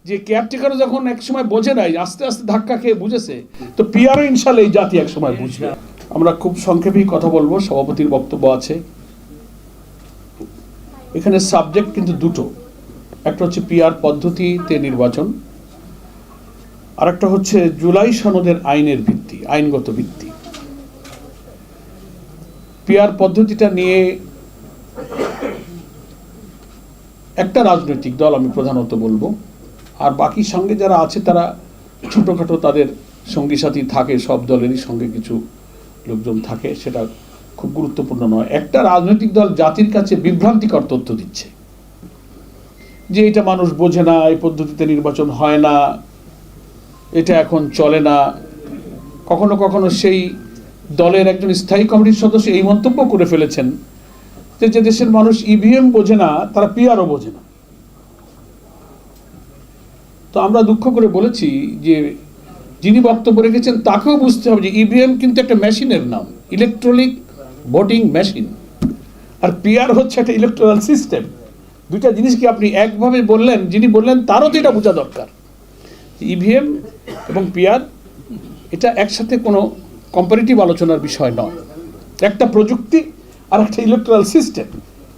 যে কেয়ারটেকারও যখন এক সময় বোঝে নাই, আস্তে আস্তে ধাক্কা খেয়ে বুঝেছে, তো পিআরও ইনশাল্লাহ এই জাতি এক সময় বুঝবে। আমরা খুব সংক্ষেপেই কথা বলবো, সভাপতির বক্তব্য আছে। এখানে সাবজেক্ট কিন্তু দুটো, একটা হচ্ছে পিআর পদ্ধতিতে নির্বাচন, আর একটা হচ্ছে জুলাই সনদের আইনের ভিত্তি, আইনগত ভিত্তি। পিআর পদ্ধতিটা নিয়ে একটা রাজনৈতিক দল আমি প্রধানত বলবো, আর বাকি সঙ্গে যারা আছে তারা ছোটোখাটো তাদের সঙ্গী সাথী থাকে, সব দলেরই সঙ্গে কিছু লোকজন থাকে, সেটা খুব গুরুত্বপূর্ণ নয়। একটা রাজনৈতিক দল জাতির কাছে বিভ্রান্তিকর তথ্য দিচ্ছে যে এটা মানুষ বোঝে না, এই পদ্ধতিতে নির্বাচন হয় না, এটা এখন চলে না। কখনো কখনো সেই দলের একজন স্থায়ী কমিটির সদস্য এই মন্তব্য করে ফেলেছেন যে দেশের মানুষ ইভিএম বোঝে না, তারা পিআরও বোঝে না। তো আমরা দুঃখ করে বলেছি যে যিনি বক্তব্য রেখেছেন তাকেও বুঝতে হবে যে ইভিএম কিন্তু একটা মেশিনের নাম, ইলেকট্রনিক ভোটিং মেশিন, আর পিআর হচ্ছে একটা ইলেকট্রাল সিস্টেম। দুইটা জিনিসকে আপনি একভাবে বললেন, যিনি বললেন তারও তো এটা বোঝা দরকার। ইভিএম এবং পিআর এটা একসাথে কোনো কম্পারেটিভ আলোচনার বিষয় নয়, একটা প্রযুক্তি আর একটা ইলেকট্রাল সিস্টেম।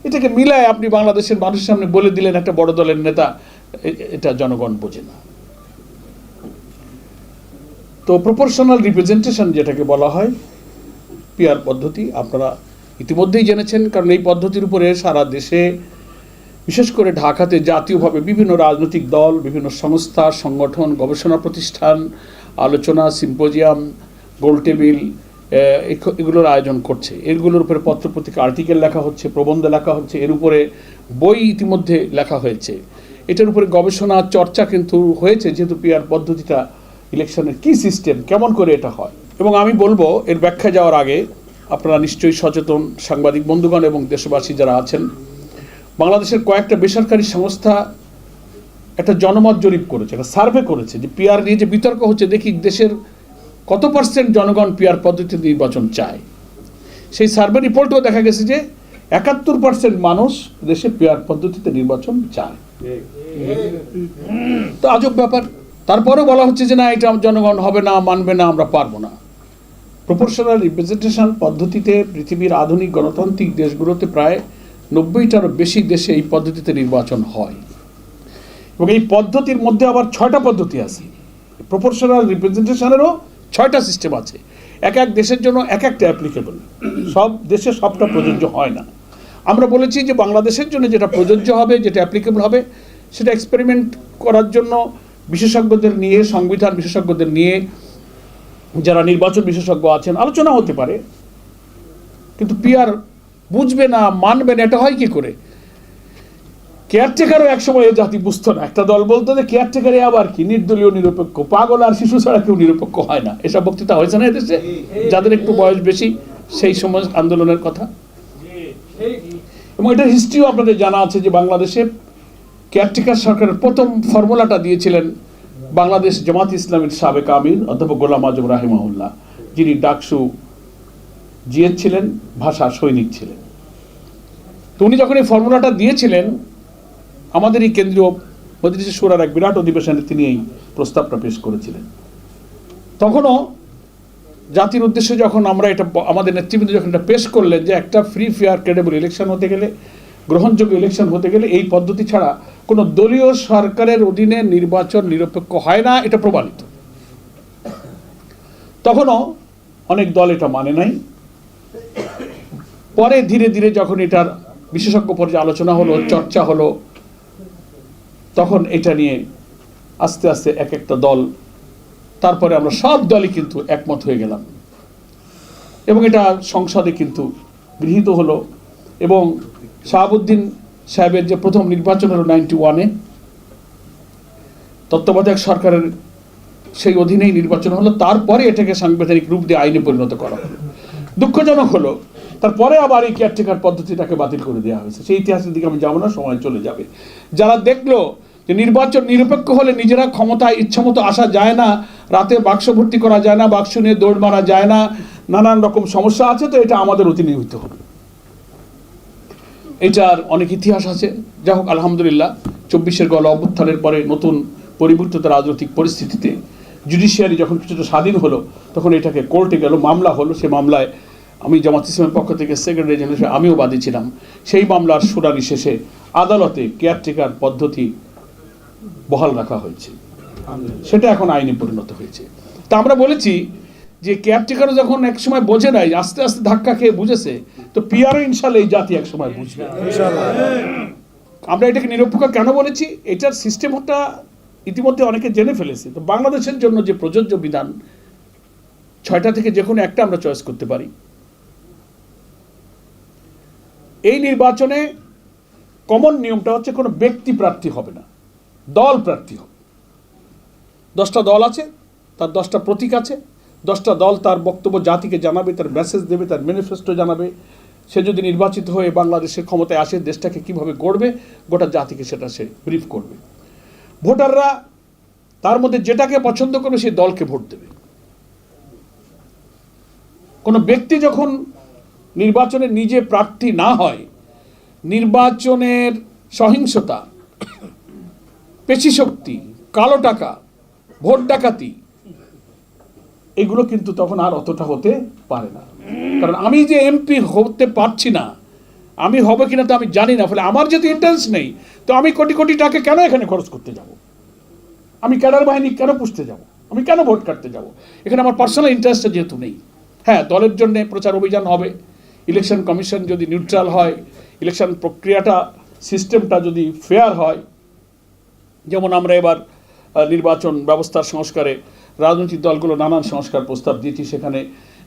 এটাকে মিলায় আপনি বাংলাদেশের মানুষের সামনে বলে দিলেন একটা বড় দলের নেতা এটা জনগণ বোঝে না। তো প্রপোর্শনাল রিপ্রেজেন্টেশন যেটাকে বলা হয়, পিআর পদ্ধতি আপনারা ইতিমধ্যেই জেনেছেন, কারণ এই পদ্ধতির উপরে সারা দেশে, বিশেষ করে ঢাকাতে জাতীয়ভাবে বিভিন্ন রাজনৈতিক দল, বিভিন্ন সংস্থা, সংগঠন, গবেষণা প্রতিষ্ঠান আলোচনা, সিম্পোজিয়াম, গোলটেবিল এগুলোর আয়োজন করছে। এগুলোর উপরে পত্রপত্রিকা আর্টিকেল লেখা হচ্ছে, প্রবন্ধ লেখা হচ্ছে, এর উপরে বই ইতিমধ্যে লেখা হয়েছে। এটার উপরে গবেষণা চর্চা কিন্তু হয়েছে, যেহেতু পিআর পদ্ধতিটা ইলেকশনের কি সিস্টেম, কেমন করে এটা হয়। এবং আমি বলবো এর ব্যাখ্যা যাওয়ার আগে আপনারা নিশ্চয়ই সচেতন সাংবাদিক বন্ধুগণ এবং দেশবাসী যারা আছেন, বাংলাদেশের কয়েকটা বেসরকারি সংস্থা একটা জনমত জরিপ করেছে, একটা সার্ভে করেছে যে পিআর নিয়ে যে বিতর্ক হচ্ছে, দেখি দেশের কত পার্সেন্ট জনগণ পিআর পদ্ধতিতে নির্বাচন চায়। সেই সার্ভে রিপোর্টেও দেখা গেছে যে 71% মানুষ দেশে পিআর পদ্ধতিতে নির্বাচন চায়। তো আজব ব্যাপার। তারপরেও বলা হচ্ছে যে না, এটা জনগণ হবে না, মানবে না, আমরা পারবো না। প্রপোর্শনাল রিপ্রেজেন্টেশন পদ্ধতিতে পৃথিবীর আধুনিক গণতান্ত্রিক দেশগুলোতে প্রায় 90টারও বেশি দেশে এই পদ্ধতিতে নির্বাচন হয়, এবং এই পদ্ধতির মধ্যে আবার 6টা পদ্ধতি আছে। প্রপোর্শনাল রিপ্রেজেন্টেশনেরও 6টা সিস্টেম আছে, এক এক দেশের জন্য এক একটা অ্যাপ্লিকেবল, সব দেশে সবটা প্রযোজ্য হয় না। আমরা বলেছি যে বাংলাদেশের জন্য যেটা প্রযোজ্য হবে, যেটা অ্যাপ্লিকেবল হবে, সেটা এক্সপেরিমেন্ট করার জন্য বিশেষজ্ঞদের নিয়ে, সংবিধান বিশেষজ্ঞদের নিয়ে, যারা নির্বাচন বিশেষজ্ঞ আছেন, আলোচনা হতে পারে। কিন্তু পিআর বুঝবে না, মানবে না, এটা হয় কি করে? কেয়ারটেকারও একসময় এই জাতি বুঝতো না। একটা দল বলতো যে কেয়ারটেকারে আবার কি, নির্দলীয় নিরপেক্ষ, পাগল আর শিশু ছাড়া কেউ নিরপেক্ষ হয় না। এসব বক্তৃতা হয়েছে না এদেশে, যাদের একটু বয়স বেশি, সেই সময় আন্দোলনের কথা। এবং এটার হিস্ট্রিও আপনাদের জানা আছে যে বাংলাদেশে কেয়ারটেকার সরকারের প্রথম ফর্মুলাটা দিয়েছিলেন বাংলাদেশ জামাত ইসলামের সাবেক আমির অধ্যাপক গোলাম আজম রাহিমাহুল্লাহ, যিনি ডাকসু জিএস ছিলেন, ভাষা সৈনিক ছিলেন। তো উনি যখন এই ফর্মুলাটা দিয়েছিলেন, আমাদের এই কেন্দ্রীয় মজলিস শুরার এক বিরাট অধিবেশনে তিনি এই প্রস্তাবটা পেশ করেছিলেন। তখনও জাতির উদ্দেশ্যে যখন আমরা এটা, আমাদের নেতৃবৃন্দ যখন এটা পেশ করলেন যে একটা ফ্রি ফেয়ার ক্রেডিবল ইলেকশন হতে গেলে, গ্রহণযোগ্য ইলেকশন হতে গেলে এই পদ্ধতি ছাড়া কোনো দলীয় সরকারের অধীনে নির্বাচন নিরপেক্ষ হয় না, এটা প্রমাণিত। তখনও অনেক দল এটা মানে নাই। পরে ধীরে ধীরে যখন এটার বিশেষজ্ঞ পর্যায়ে আলোচনা হলো, চর্চা হলো, তখন এটা নিয়ে আস্তে আস্তে এক একটা দল, তারপরে আমরা সব দলই কিন্তু একমত হয়ে গেলাম, এবং এটা সংসদে কিন্তু গৃহীত হলো। এবং শাহাবুদ্দিন সাহেবের যে প্রথম নির্বাচন হলো 91-এ, তত্ত্বাবধায়ক সরকারের সেই অধীনেই নির্বাচন হলো। তারপরে এটাকে সাংবিধানিক রূপ দিয়ে আইনে পরিণত করা হলো। দুঃখজনক হলো তারপরে আবার এই কেয়ারটেকার পদ্ধতিটাকে বাতিল করে দেওয়া হয়েছে। সেই ইতিহাসের দিকে আমি যাবো না, সময় চলে যাবে। যারা দেখলো যে নির্বাচন নিরপেক্ষ হলে নিজেরা ক্ষমতায় ইচ্ছামতো আসা যায় না, রাতে বাক্স ভর্তি করা যায় না, বাক্স নিয়ে দৌড় মারা যায় না, নানান রকম সমস্যা আছে, তো এটা আমাদের অধীনে হইতে হবে। এটার অনেক ইতিহাস আছে। যাই হোক, আলহামদুলিল্লাহ 24-এর গণ অভ্যুত্থানের পরে নতুন পরিবর্তিত রাজনৈতিক পরিস্থিতিতে জুডিশিয়ারি যখন কিছুটা স্বাধীন হলো, তখন এটাকে কোর্টে গেল, মামলা হলো। সেই মামলায় আমি জামাত ইসলামের পক্ষ থেকে সেক্রেটারি জেনারেল হিসেবে আমিও বাদী ছিলাম। সেই মামলার শুনানি শেষে আদালতে কেয়ারটেকার পদ্ধতি বহাল রাখা হয়েছে, সেটা এখন আইনে পরিণত হয়েছে। তা আমরা বলেছি যে কেয়ারটেকারও যখন এক সময় বোঝে নাই, আস্তে আস্তে ধাক্কা খেয়ে বুঝেছে, তো পিআরও ইনশাল্লাহ এই জাতি এক সময় বুঝবে। আমরা এটাকে নিরপেক্ষ কেন বলেছি, এটার সিস্টেমটা ইতিমধ্যে অনেকে জেনে ফেলেছে। তো বাংলাদেশের জন্য যে প্রযোজ্য বিধান, 6টা থেকে যে কোনো একটা আমরা চয়েস করতে পারি। এই নির্বাচনে কমন নিয়মটা হচ্ছে কোনো ব্যক্তি প্রার্থী হবে না, দল প্রার্থী হবে। 10টা দল আছে, তার 10টা প্রতীক আছে, 10টা দল তার বক্তব্য জাতিকে জানাবে, তার মেসেজ দেবে, তার ম্যানিফেস্টো জানাবে। সে যদি নির্বাচিত হয়ে বাংলাদেশের ক্ষমতায় আসে, দেশটাকে কিভাবে গড়বে, গোটা জাতিকে সেটা সে ব্রিফ করবে। ভোটাররা তার মধ্যে যেটাকে পছন্দ করবে সেই দলকে ভোট দেবে। কোনো ব্যক্তি যখন নির্বাচনে নিজে প্রার্থী না হয়, নির্বাচনের সহিংসতা, পেশিশক্তি, কালো টাকা, ভোট ডাকাতি, এগুলো কিন্তু তখন আর অতটা হতে পারে না। কারণ আমি যে এমপি হতে পারছি না, আমি হবে কিনা তো আমি জানি না, ফলে আমার যেহেতু ইন্টারেস্ট নেই, তো আমি কোটি কোটি টাকা কেন এখানে খরচ করতে যাব? আমি ক্যাডার বাহিনী কেন পুষতে যাব? আমি কেন ভোট কাটতে যাব? এখানে আমার পার্সোনাল ইন্টারেস্টটা যেহেতু নেই। হ্যাঁ, দলের জন্য প্রচার অভিযান হবে, ইলেকশন কমিশন যদি নিউট্রাল হয়, ইলেকশন প্রক্রিয়াটা, সিস্টেমটা যদি ফেয়ার হয়, যেমন আমরা এবার নির্বাচন ব্যবস্থার সংস্কারে রাজনৈতিক দলগুলো নানান সংস্কার প্রস্তাব দিয়েছি। সেখানে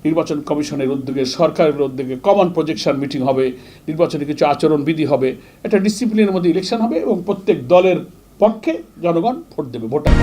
নির্বাচন কমিশনের উদ্যোগে, সরকারের উদ্যোগে কমন প্রজেকশন মিটিং হবে, নির্বাচনে কিছু আচরণবিধি হবে, একটা ডিসিপ্লিনের মধ্যে ইলেকশন হবে এবং প্রত্যেক দলের পক্ষে জনগণ ভোট দেবে, ভোটার।